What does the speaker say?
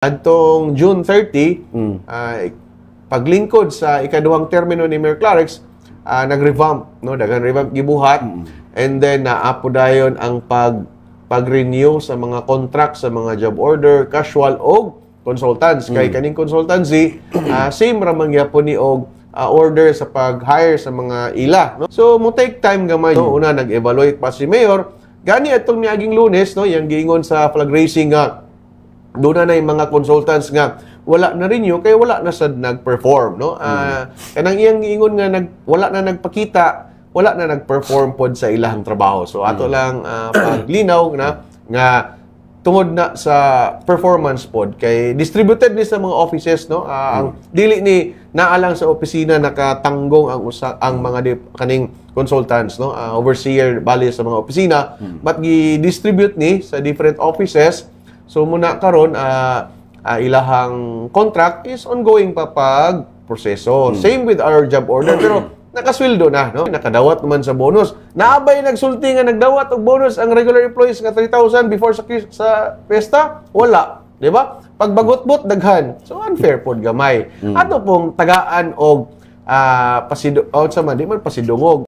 Adtong June 30, paglingkod sa ikaduhang termino ni Mayor Clarix, nag-revamp, no? Daghang revamp gibuhat. And then naapo dayon ang pag-renew sa mga contract sa mga job order, casual o consultants. Kay kaning consultancy, same ra man gyapon ni og order sa pag-hire sa mga ila, no? So mo take time gamay. No? Una nag-evaluate pa si Mayor. Gani atong niaging Lunes, no, yang giingon sa flag raising nga doon na yung mga consultants nga wala na rin yun, kaya wala na sad nag-perform, no? Kanang iyang giingon nga wala na nagpakita, wala na nag-perform pod sa ilahang trabaho. So ato lang paglinaw nga tungod na sa performance pod kay distributed ni sa mga offices, no? Ang dili ni naalang sa opisina nakatanggong ang mga kaning consultants, no? Overseer bali sa mga opisina, but gi-distribute ni sa different offices. So muna karon ilahang contract is ongoing pa pag proseso. Same with our job order pero nakasweldo na, no? Nakadawat naman sa bonus. Naabay nagsulti nga nagdawat og bonus ang regular employees nga 3,000 before sa pesta? Wala, di ba? Pagbagot-bot daghan. So unfair pod gamay. Ato pong tagaan og pasidungog.